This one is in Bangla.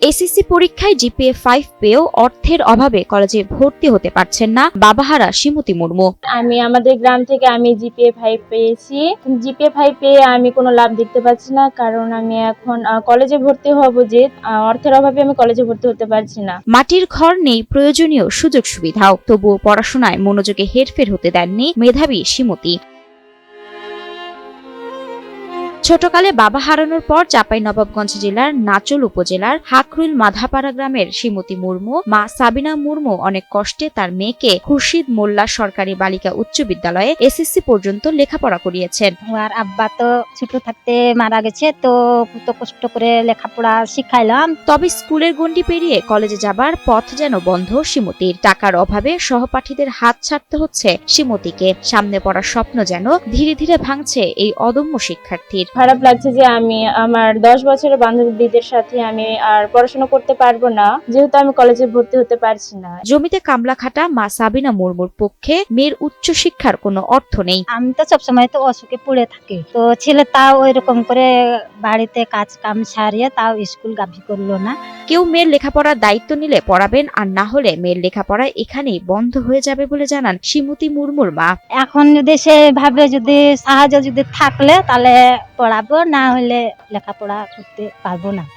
এসএসসি পরীক্ষায় জিপিএ 5 পেয়েও অর্থের অভাবে কলেজে ভর্তি হতে পারছেন না বাবাহারা শিমুতি মুর্মু। আমি আমাদের গ্রাম থেকে আমি জিপিএ 5 পেয়েছি। জিপিএ 5 পেয়ে আমি কোনো লাভ দেখতে পাচ্ছি না, কারণ আমি এখন কলেজে ভর্তি হব, যে অর্থের অভাবে আমি কলেজে ভর্তি হতে পারছি না। মাটির ঘর নেই প্রয়োজনীয় সুযোগ সুবিধাও, তবুও পড়াশোনায় মনোযোগে হেরফের হতে দেননি মেধাবী শিমুতি। ছোটকালে বাবা হারানোর পর চাঁপাইনবাবগঞ্জ জেলার নাচল উপজেলার হাকরুল মাধাপাড়া গ্রামের শিমুতি মুর্মু মা সাবিনা মুর্মু অনেক কষ্টে তার মেয়েকে খুরশিদ মোল্লা সরকারি বালিকা উচ্চ বিদ্যালয়ে এসএসসি পর্যন্ত লেখাপড়া করিয়েছেন। আর আব্বা তো ছোট থাকতে মারা গেছে, তো কত কষ্ট করে লেখাপড়া শিখাইলাম। তবে স্কুলের গণ্ডি পেরিয়ে কলেজে যাবার পথ যেন বন্ধ শিমুতির। টাকার অভাবে সহপাঠীদের হাত ছাড়তে হচ্ছে শিমুতিকে। সামনে পড়ার স্বপ্ন যেন ধীরে ধীরে ভাঙছে এই অদম্য শিক্ষার্থীর। খারাপ লাগছে যে আমি আমার 10 বছরের বান্ধবীদের সাথে আমি আর পড়াশোনা করতে পারবো না, যেহেতু আমি কলেজে ভর্তি হতে পারছি না। জমিতে কামলা খাটা মা সাবিনা মুর্মুর পক্ষে মেয়ের উচ্চ শিক্ষার কোনো অর্থ নেই। আমি তো সবসময় তো অসুখে পড়ে থাকি, তো ছেলে তাও ওই রকম করে বাড়িতে কাজ কাম সারিয়ে তাও স্কুল গাভি করলো না। কেউ মেয়ের লেখাপড়ার দায়িত্ব নিলে পড়াবেন, আর না হলে মেয়ের লেখাপড়া এখানেই বন্ধ হয়ে যাবে বলে জানান শিমুতি মুর্মুর মা। এখন যদি সেভাবে যদি সাহায্য যদি থাকলে তাহলে পড়াবো, না হলে লেখাপড়া করতে পারবো না।